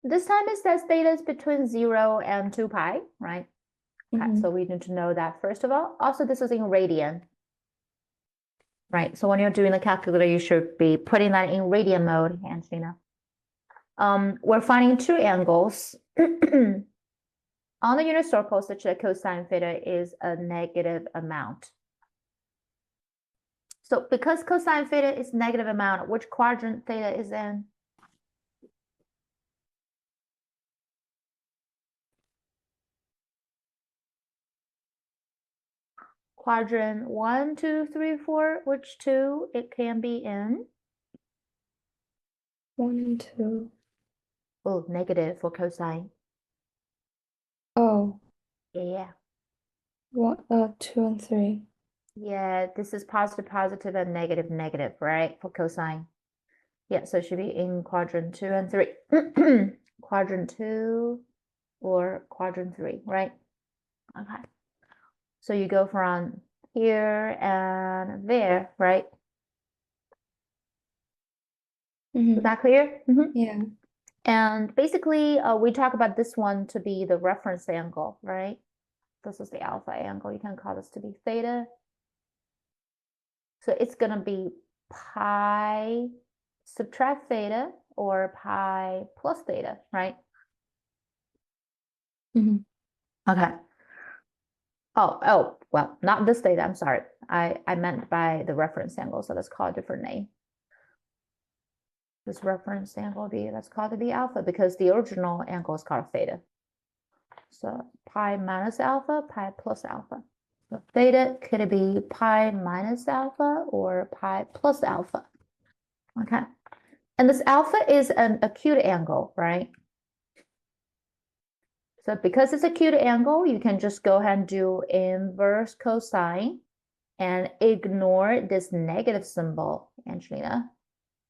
This time it says theta is between 0 and 2 pi, right? Okay, so we need to know that first of all. Also, this is in radian, right? So when you're doing the calculator, you should be putting that in radian mode, Angelina. We're finding two angles. On the unit circle, such that cosine theta is a negative amount. So because cosine theta is negative amount, which quadrant theta is in? Quadrant 1, 2, 3, 4. Which two it can be in? 1 and 2. Oh, negative for cosine. Oh, Yeah. 2 and 3. Yeah, this is positive, positive, and negative, negative, right? For cosine. Yeah, so it should be in quadrant 2 and 3. Quadrant 2 or quadrant 3, right? Okay. So you go from here and there, right? Is that clear? Yeah. And basically, we talk about this one to be the reference angle, right? This is the alpha angle. You can call this to be theta. So it's going to be pi subtract theta or pi plus theta, right? Okay. Oh, well, not this theta. I'm sorry. I meant by the reference angle. So let's call it a different name. This reference angle let's call it the alpha because the original angle is called theta. So pi minus alpha, pi plus alpha. So theta could be pi minus alpha or pi plus alpha. Okay. And this alpha is an acute angle, right? So because it's acute angle, you can just go ahead and do inverse cosine and ignore this negative symbol, Angelina,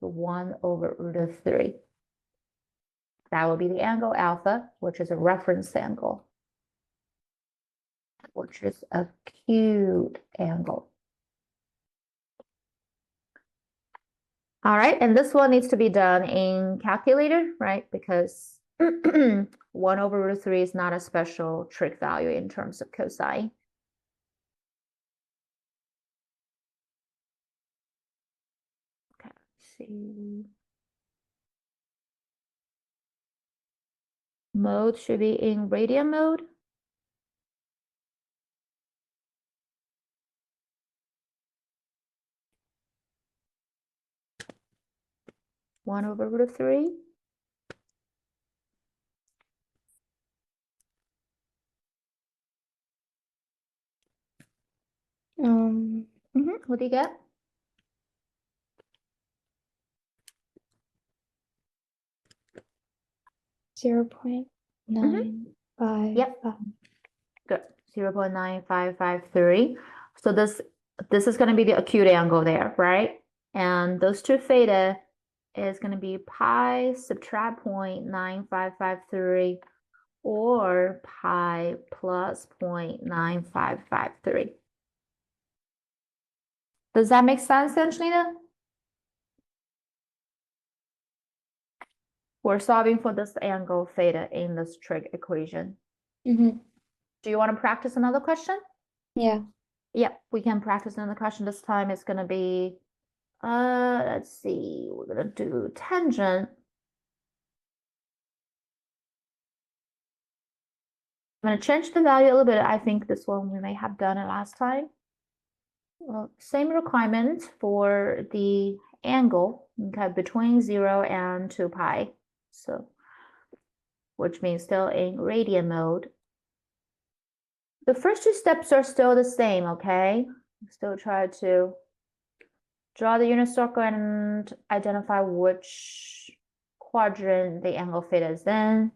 the 1 over root of 3. That will be the angle alpha, which is a reference angle, which is acute angle. All right, and this one needs to be done in calculator, right? Because 1 over root of 3 is not a special trig value in terms of cosine. Okay, let's see. Mode should be in radian mode. One over root of 3. What do you get? 0.955. Yep. Good. 0.9553. So this is going to be the acute angle there, right? And those two theta is going to be pi subtract 0.9553 or pi plus 0.9553. Does that make sense, Angelina? We're solving for this angle theta in this trig equation. Do you want to practice another question? Yeah. Yep, we can practice another question. This time it's going to be, let's see, we're going to do tangent. I'm going to change the value a little bit. I think this one we may have done it last time. Well, same requirement for the angle, okay, between 0 and 2 pi. So, which means still in radian mode. The first two steps are still the same, okay? Still try to draw the unit circle and identify which quadrant the angle theta is in.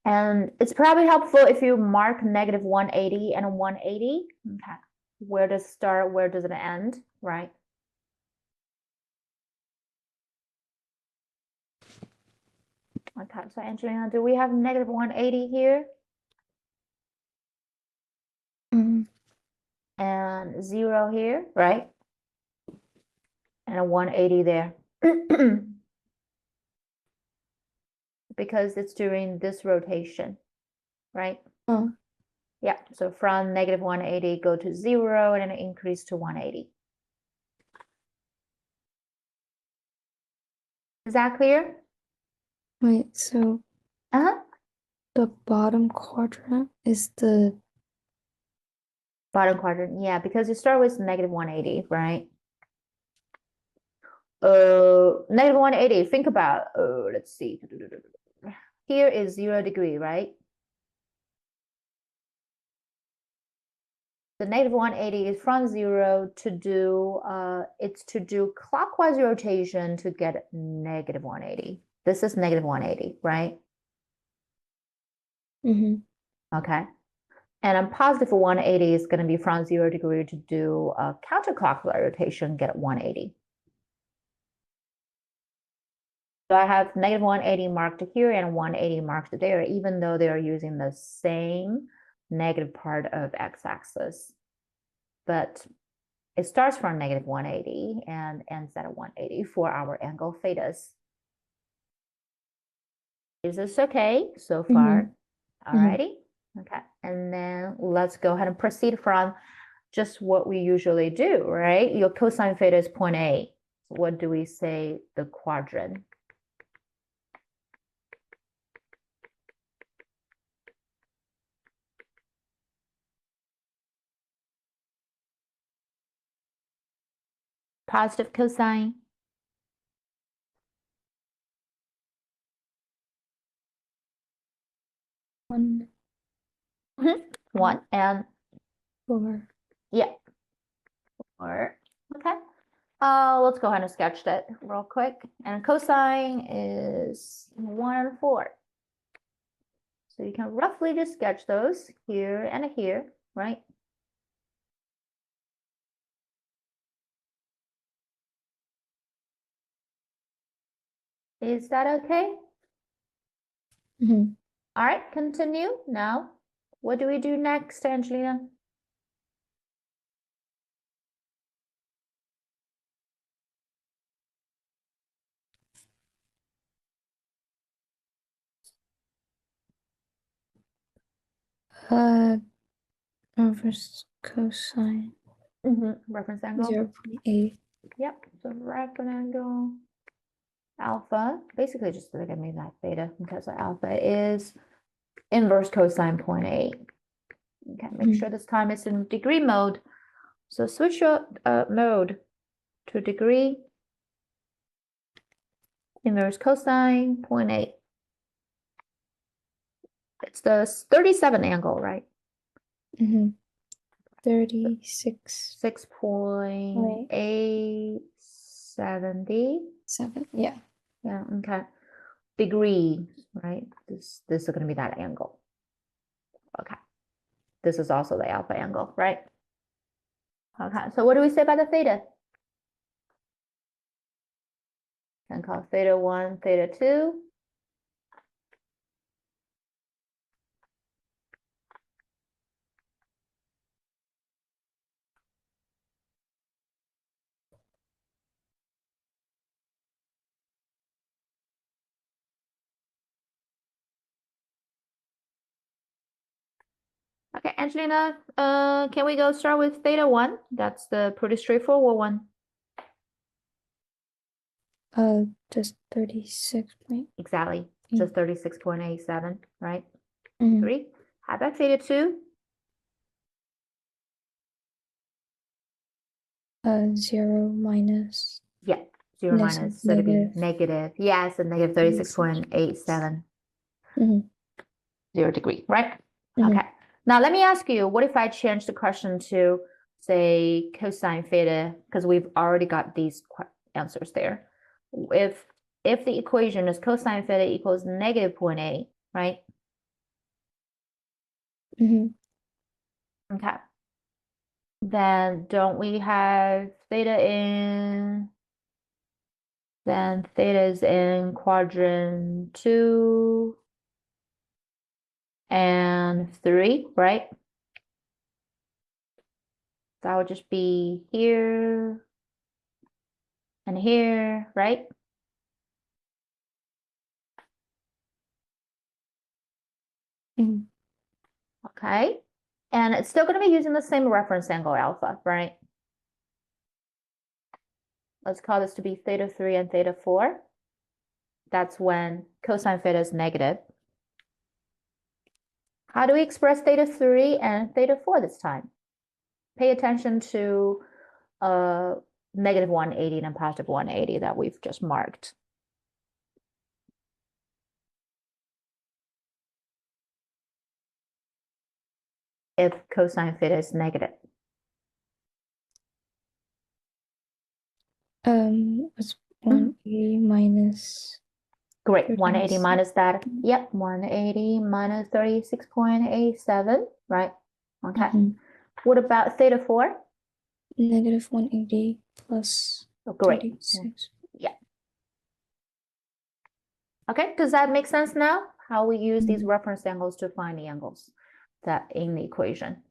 And it's probably helpful if you mark negative 180 and 180. Okay. Where does it start? Where does it end? Right. Okay, so Angelina, do we have negative 180 here? Mm. And 0 here, right? And a 180 there. Because it's during this rotation, right? Oh. Yeah, so from negative 180, go to 0 and then increase to 180. Is that clear? Wait, so Uh-huh. the bottom quadrant is the Bottom quadrant, yeah, because you start with negative 180, right? Negative 180, think about, let's see. Here is 0 degree, right? The negative 180 is from 0 to do, it's to do clockwise rotation to get negative 180. This is negative 180, right? Okay. And a positive 180 is going to be from 0 degree to do a counterclockwise rotation, get 180. So I have negative 180 marked here and 180 marked there, even though they are using the same negative part of x-axis. But it starts from negative 180 and ends at 180 for our angle thetas. Is this okay so far? Alrighty. Okay. And then let's go ahead and proceed from just what we usually do, right? Your cosine theta is 0.8. So what do we say the quadrant? Positive cosine. 1, 1 and 4. yeah. Or okay. Let's go ahead and sketch that real quick. And cosine is 1 and 4. So you can roughly just sketch those here and here, right? Is that okay? All right, continue. Now, what do we do next, Angelina? Reverse cosine Reference angle. 0.8. Yep, so reference angle alpha, basically just look at me that theta because alpha is inverse cosine 0.8. Okay, make sure this time it's in degree mode. So switch your mode to degree, inverse cosine 0.8. It's the 37 angle, right? 36. 6.870. 7. Yeah. Yeah, okay. Degree, right? This is going to be that angle. Okay. This is also the alpha angle, right? Okay, so what do we say about the theta? Can call theta 1, theta 2. Okay, Angelina, can we go start with theta 1? That's the pretty straightforward one. Just 36 point. Exactly, just 36.87, right? Mhm. Agree? How about theta 2? 0 minus. Yeah, 0 Yes, minus, so to be negative. negative. Yeah, so negative 36.87. 0 degree, right? Okay. Now let me ask you, what if I change the question to say cosine theta, because we've already got these answers there. If the equation is cosine theta equals negative 0.8, right? Okay. Then don't we have theta in Then theta is in quadrant 2 and 3, right? That would just be here and here, right? Mm. Okay. And it's still going to be using the same reference angle alpha, right? Let's call this to be theta 3 and theta 4. That's when cosine theta is negative. How do we express theta 3 and theta 4 this time? Pay attention to negative 180 and positive 180 that we've just marked. If cosine theta is negative. It's 180 minus Great, 180 36. minus that. Yep, 180 minus 36.87, right? Okay. What about theta 4? Negative 180 plus Oh, great. 36. Yeah. Okay, does that make sense now? How we use these reference angles to find the angles that in the equation.